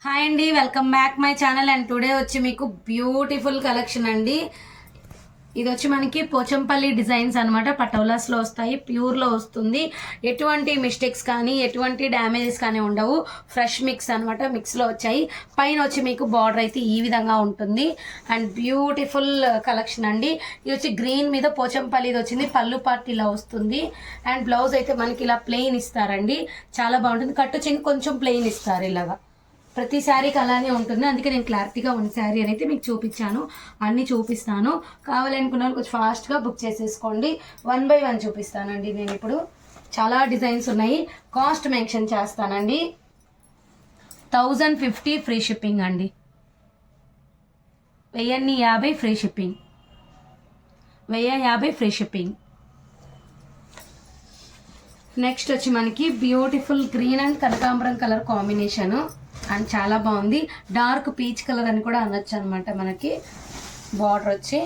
Hi అండి, welcome back my channel. And today వచ్చి మీకు బ్యూటిఫుల్ కలెక్షన్ అండి. ఇది వచ్చి మనకి పోచంపల్లి డిజైన్స్ అనమాట. పటోలాస్లో వస్తాయి, ప్యూర్లో వస్తుంది. ఎటువంటి మిస్టేక్స్ కానీ ఎటువంటి డ్యామేజెస్ కానీ ఉండవు. ఫ్రెష్ మిక్స్ అనమాట, మిక్స్లో వచ్చాయి. పైన వచ్చి మీకు బార్డర్ అయితే ఈ విధంగా ఉంటుంది. అండ్ బ్యూటిఫుల్ కలెక్షన్ అండి. ఇది వచ్చి గ్రీన్ మీద పోచంపల్లి ఇది వచ్చింది. పళ్ళు పార్ట్ ఇలా వస్తుంది. అండ్ బ్లౌజ్ అయితే మనకి ఇలా ప్లెయిన్ ఇస్తారండి. చాలా బాగుంటుంది. కట్టు చెంగు కొంచెం ప్లెయిన్ ఇస్తారు ఇలాగా. ప్రతి శారీకి అలానే ఉంటుంది. అందుకే నేను క్లారిటీగా ఉన్న శారీ అనేది మీకు చూపించాను. అన్నీ చూపిస్తాను. కావాలనుకున్న వాళ్ళు కొంచెం ఫాస్ట్గా బుక్ చేసేసుకోండి. 1 by 1 చూపిస్తానండి. నేను ఇప్పుడు చాలా డిజైన్స్ ఉన్నాయి. కాస్ట్ మెన్షన్ చేస్తానండి. 1050 ఫ్రీ షిప్పింగ్ అండి. 1050 free shipping. 1050 free shipping. Next వచ్చి మనకి బ్యూటిఫుల్ గ్రీన్ అండ్ కనకాంబరం కలర్ కాంబినేషను. అండ్ చాలా బాగుంది. డార్క్ పీచ్ కలర్ అని కూడా అనొచ్చు అనమాట. మనకి బార్డర్ వచ్చి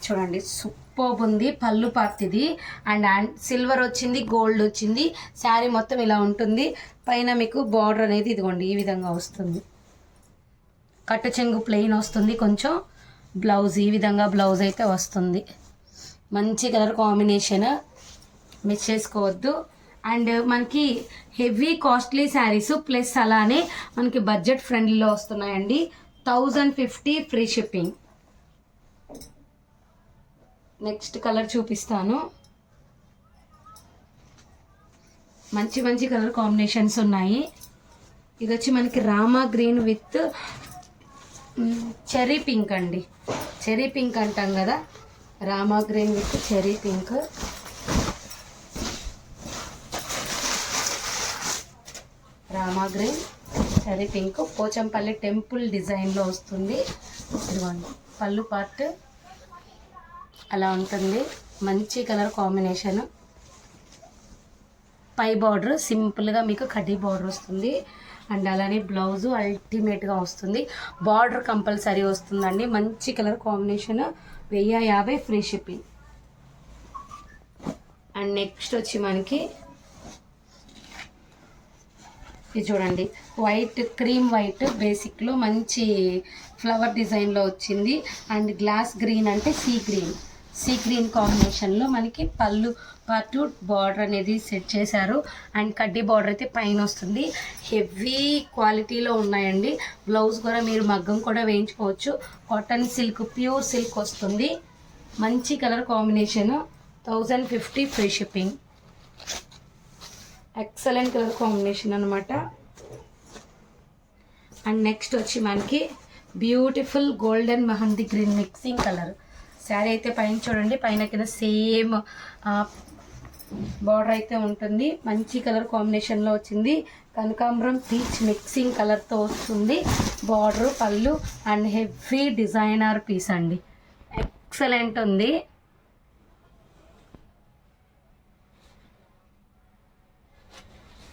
చూడండి సూపర్ ఉంది. పళ్ళు పార్ట్ ఇది. అండ్ సిల్వర్ వచ్చింది, గోల్డ్ వచ్చింది. శారీ మొత్తం ఇలా ఉంటుంది. పైన మీకు బార్డర్ అనేది ఇదిగోండి ఈ విధంగా వస్తుంది. కట్టు చెంగు ప్లెయిన్ వస్తుంది. కొంచెం బ్లౌజ్ ఈ విధంగా బ్లౌజ్ అయితే వస్తుంది. మంచి కలర్ కాంబినేషన్, మిస్ చేసుకోవద్దు. అండ్ మనకి హెవీ కాస్ట్లీ శారీస్ ప్లస్ అలానే మనకి బడ్జెట్ ఫ్రెండ్లీలో వస్తున్నాయండి. 1050 ఫ్రీ షిప్పింగ్. నెక్స్ట్ కలర్ చూపిస్తాను. మంచి మంచి కలర్ కాంబినేషన్స్ ఉన్నాయి. ఇది వచ్చి మనకి Rama green with cherry pink అండి. చెర్రీ పింక్ అంటాం కదా, Rama green with cherry pink. Rama green cherry pink Pochampalli temple డిజైన్లో వస్తుంది. ఇదిగోండి పళ్ళు పార్ట్ అలా ఉంటుంది. మంచి కలర్ కాంబినేషన్. పై బార్డర్ సింపుల్గా మీకు కడ్డీ బార్డర్ వస్తుంది. అండ్ అలానే బ్లౌజు అల్టిమేట్గా వస్తుంది. బార్డర్ కంపల్సరీ వస్తుందండి. మంచి colour combination. 1050 free shipping. And next వచ్చి మనకి ఇది చూడండి వైట్, క్రీమ్ వైట్ బేసిక్లో మంచి ఫ్లవర్ డిజైన్లో వచ్చింది. అండ్ గ్లాస్ గ్రీన్ అంటే సీ గ్రీన్ కాంబినేషన్లో మనకి పళ్ళు పాటు బార్డర్ అనేది సెట్ చేశారు. అండ్ కడ్డీ బార్డర్ అయితే పైన వస్తుంది. హెవీ క్వాలిటీలో ఉన్నాయండి. బ్లౌజ్ కూడా మీరు మగ్గం కూడా వేయించుకోవచ్చు. కాటన్ సిల్క్, ప్యూర్ సిల్క్ వస్తుంది. మంచి colour combination. 1050 free shipping. Excellent colour combination అనమాట. అండ్ నెక్స్ట్ వచ్చి మనకి beautiful golden mehndi green mixing colour sari అయితే పైన చూడండి. పైన కింద సేమ్ బార్డర్ అయితే ఉంటుంది. మంచి కలర్ కాంబినేషన్లో వచ్చింది. కనకాంబరం పీచ్ మిక్సింగ్ కలర్తో వస్తుంది. బార్డరు, పళ్ళు అండ్ హెవీ డిజైనర్ పీస్ అండి. ఎక్సలెంట్ ఉంది.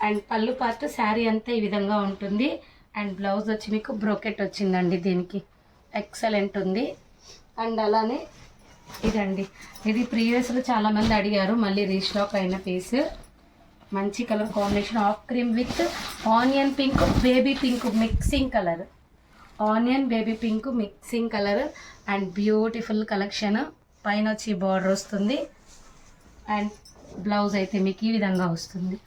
అండ్ పళ్ళు పార్ట్ శారీ అంతా ఈ విధంగా ఉంటుంది. అండ్ బ్లౌజ్ వచ్చి మీకు బ్రోకెట్ వచ్చిందండి. దీనికి ఎక్సలెంట్ ఉంది. అండ్ అలానే ఇదండి, ఇది ప్రీవియస్లో చాలామంది అడిగారు, మళ్ళీ రీస్టాక్ అయిన పీస్. మంచి colour combination. Of cream with onion pink, baby pink mixing colour. Onion baby pink mixing colour. And beautiful collection. పైన వచ్చి బార్డర్ వస్తుంది. అండ్ బ్లౌజ్ అయితే మీకు ఈ విధంగా వస్తుంది.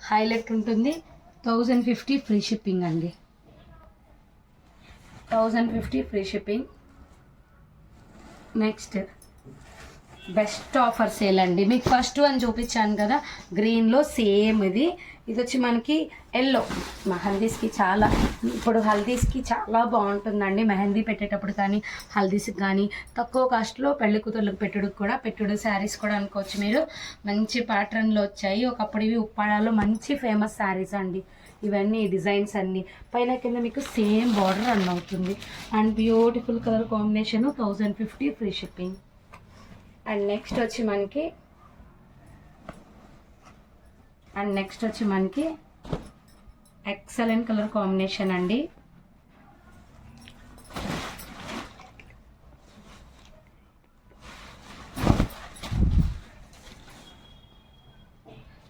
హైలైట్ ఉంటుంది. 1050 ఫ్రీ షిప్పింగ్ అండి. 1050 free shipping. Next best offer sale అండి. మీకు ఫస్ట్ వన్ చూపించాను కదా గ్రీన్లో, సేమ్ ఇది. ఇది వచ్చి మనకి ఎల్లో. మా హల్దీస్కి చాలా, ఇప్పుడు హల్దీస్కి చాలా బాగుంటుందండి. మెహందీ పెట్టేటప్పుడు కానీ హల్దీస్కి కానీ తక్కువ కాస్ట్లో పెళ్లి కూతుర్లకు పెట్టుడు శారీస్ కూడా అనుకోవచ్చు మీరు. మంచి ప్యాటర్న్లో వచ్చాయి. ఒకప్పుడు ఇవి ఉప్పాడాలో మంచి ఫేమస్ శారీస్ అండి. ఇవన్నీ డిజైన్స్ అన్నీ పైన కింద మీకు సేమ్ బార్డర్ రన్ అవుతుంది. And beautiful colour combination. 1050 free shipping. And next వచ్చి మనకి ఎక్సలెంట్ కలర్ కాంబినేషన్ అండి.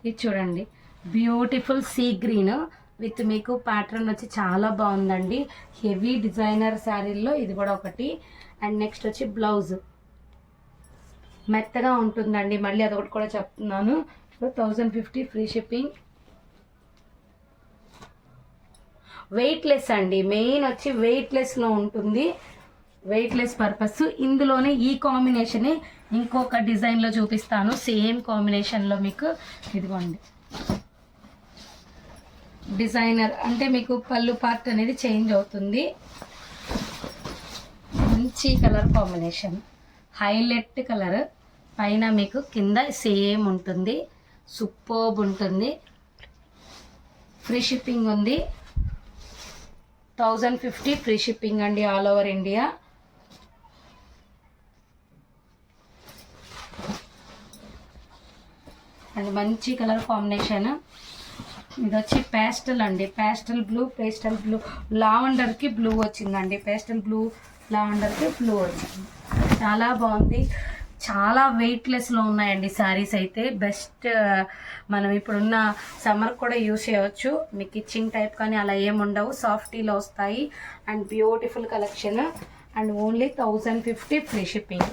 ఇది చూడండి బ్యూటిఫుల్ సీ గ్రీన్ విత్ మీకు ప్యాటర్న్ వచ్చి చాలా బాగుందండి. హెవీ డిజైనర్ శారీల్లో ఇది కూడా ఒకటి. అండ్ నెక్స్ట్ వచ్చి బ్లౌజ్ మెత్తగా ఉంటుందండి, మళ్ళీ అదొకటి కూడా చెప్తున్నాను. 1050 ఫ్రీ షిప్పింగ్. వెయిట్లెస్ అండి, మెయిన్ వచ్చి వెయిట్లెస్లో ఉంటుంది, వెయిట్లెస్ పర్పస్. ఇందులోనే ఈ కాంబినేషనే ఇంకొక డిజైన్లో చూపిస్తాను, సేమ్ కాంబినేషన్లో మీకు. ఇదిగోండి డిజైనర్ అంటే మీకు పళ్ళు పార్ట్ అనేది చేంజ్ అవుతుంది. మంచి కలర్ కాంబినేషన్, హైలైట్ కలర్, పైన మీకు కింద సేమ్ ఉంటుంది, సూపర్బ్ ఉంటుంది. ఫ్రీ షిప్పింగ్ ఉంది, 1050 ఫ్రీ షిప్పింగ్ అండి, ఆల్ ఓవర్ ఇండియా. అండ్ మంచి కలర్ కాంబినేషన్. ఇది వచ్చి పేస్టల్ అండి, పేస్టల్ బ్లూ, లావెండర్కి బ్లూ వచ్చిందండి, పేస్టల్ బ్లూ లావెండర్కి బ్లూ వచ్చింది. చాలా బాగుంది, చాలా వెయిట్లెస్లో ఉన్నాయండి శారీస్ అయితే. బెస్ట్, మనం ఇప్పుడున్న సమ్మర్ కూడా యూస్ చేయవచ్చు. మీకు ఇచ్చింగ్ టైప్ కానీ అలా ఏముండవు, సాఫ్టీలో వస్తాయి. And beautiful collection. And only 1050 free shipping.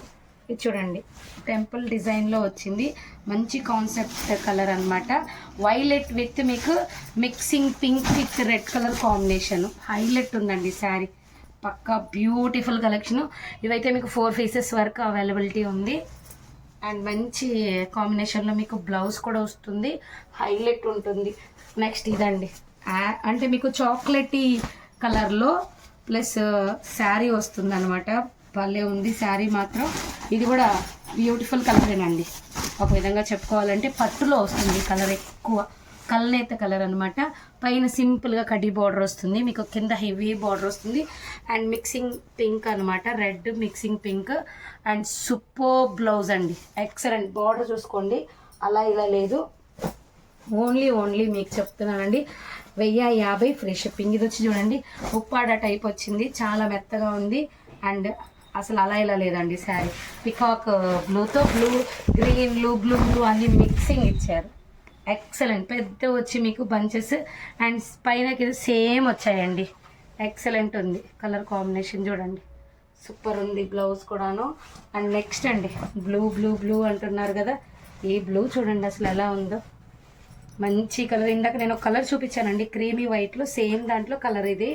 ఇది చూడండి, టెంపుల్ డిజైన్లో వచ్చింది, మంచి కాన్సెప్ట్ కలర్ అనమాట. వైలెట్ విత్ మీకు mixing pink with red colour combination, highlight ఉందండి శారీ. పక్కా బ్యూటిఫుల్ కలెక్షన్. ఇవైతే మీకు 4 పీసెస్ వరకు అవైలబిలిటీ ఉంది. అండ్ మంచి కాంబినేషన్లో మీకు బ్లౌజ్ కూడా వస్తుంది, హైలైట్ ఉంటుంది. నెక్స్ట్ ఇదండి, అంటే మీకు చాక్లెటీ కలర్లో ప్లస్ శారీ వస్తుంది అనమాట. భలే ఉంది శారీ మాత్రం. ఇది కూడా బ్యూటిఫుల్ కలరేనండి, ఒక విధంగా చెప్పుకోవాలంటే. పట్టులో వస్తుంది కలర్, ఎక్కువ కల్నేత కలర్ అనమాట. పైన సింపుల్గా కడ్డీ బార్డర్ వస్తుంది, మీకు కింద హెవీ బార్డర్ వస్తుంది. అండ్ మిక్సింగ్ పింక్ అనమాట, red mixing pink. And super blouse అండి, ఎక్సలెంట్. బార్డర్ చూసుకోండి, అలా ఇలా లేదు, ఓన్లీ మీకు చెప్తున్నానండి 1050 ఫ్రీ షిప్పింగ్. ఇది వచ్చి చూడండి, ఉప్పాడ టైప్ వచ్చింది, చాలా మెత్తగా ఉంది. అండ్ అసలు అలా ఇలా లేదండి శారీ. పికాక్ బ్లూతో గ్రీన్లు బ్లూ అన్ని మిక్సింగ్ ఇచ్చారు, ఎక్సలెంట్. పెద్ద వచ్చి మీకు బంచెస్ అండ్ పైన కింద సేమ్ వచ్చాయండి, ఎక్సలెంట్ ఉంది. కలర్ కాంబినేషన్ చూడండి, సూపర్ ఉంది. బ్లౌజ్ కూడాను. అండ్ నెక్స్ట్ అండి, బ్లూ అంటున్నారు కదా, ఈ బ్లూ చూడండి అసలు ఎలా ఉందో, మంచి కలర్. ఇందాక నేను ఒక కలర్ చూపించానండి, క్రీమీ వైట్లో, సేమ్ దాంట్లో కలర్ ఇది.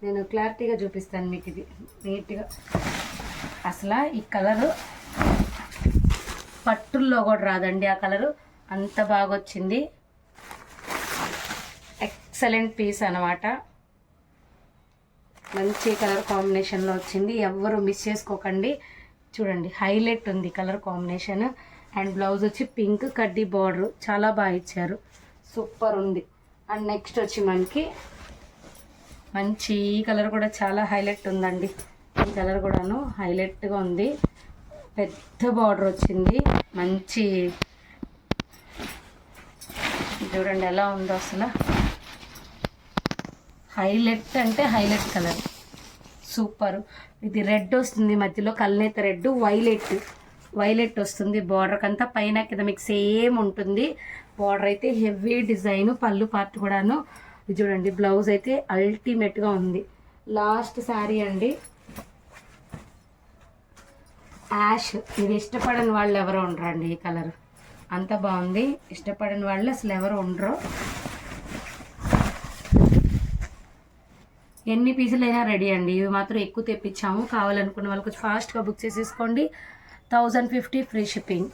నేను క్లారిటీగా చూపిస్తాను మీకు, ఇది నీట్గా. అసలు ఈ కలరు పట్టుల్లో కూడా రాదండి, ఆ కలరు అంత బాగా వచ్చింది. ఎక్సలెంట్ పీస్ అనమాట, మంచి కలర్ కాంబినేషన్లో వచ్చింది, ఎవ్వరు మిస్ చేసుకోకండి. చూడండి హైలైట్ ఉంది కలర్ కాంబినేషన్. అండ్ బ్లౌజ్ వచ్చి పింక్ కడ్డీ బార్డర్, చాలా బాగా ఇచ్చారు, సూపర్ ఉంది. అండ్ నెక్స్ట్ వచ్చి మనకి మంచి ఈ కలర్ కూడా చాలా హైలైట్ ఉందండి, ఈ కలర్ కూడాను హైలైట్గా ఉంది. పెద్ద బార్డర్ వచ్చింది, మంచి చూడండి ఎలా ఉందో అసలు, హైలైట్ అంటే హైలైట్ కలర్, సూపర్. ఇది రెడ్ వస్తుంది మధ్యలో, కల్నేత రెడ్, వైలెట్ వస్తుంది బార్డర్ అంతా. పైన కింద మీకు సేమ్ ఉంటుంది బార్డర్ అయితే, హెవీ డిజైన్. పళ్ళు పార్ట్ కూడాను. ఇది చూడండి, బ్లౌజ్ అయితే అల్టిమేట్గా ఉంది. లాస్ట్ శారీ అండి, యాష్. ఇది ఇష్టపడని వాళ్ళు ఎవరు ఉండరండి, ఈ కలర్ అంత బాగుంది, ఇష్టపడని వాళ్ళు అసలు ఎవరు ఉండరు. ఎన్ని పీసులైనా రెడీ అండి, ఇవి మాత్రం ఎక్కువ తెప్పించాము. కావాలనుకున్న వాళ్ళు కొంచెం ఫాస్ట్గా బుక్ చేసేసుకోండి. 1050 ఫ్రీ షిప్పింగ్.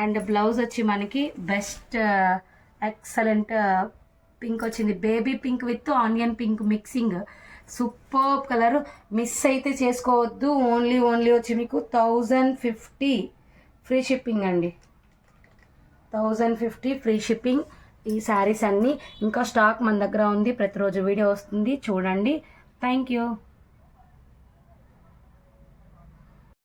అండ్ బ్లౌజ్ వచ్చి మనకి బెస్ట్ ఎక్సలెంట్ పింక్ వచ్చింది, baby pink with onion pink mixing, super colour. Miss అయితే చేసుకోవద్దు. ఓన్లీ వచ్చి మీకు 1050 ఫ్రీ షిప్పింగ్ అండి, 1050 ఫ్రీ షిప్పింగ్. ఈ శారీస్ అన్నీ ఇంకా స్టాక్ మన దగ్గర ఉంది, ప్రతిరోజు వీడియో వస్తుంది చూడండి. Thank you.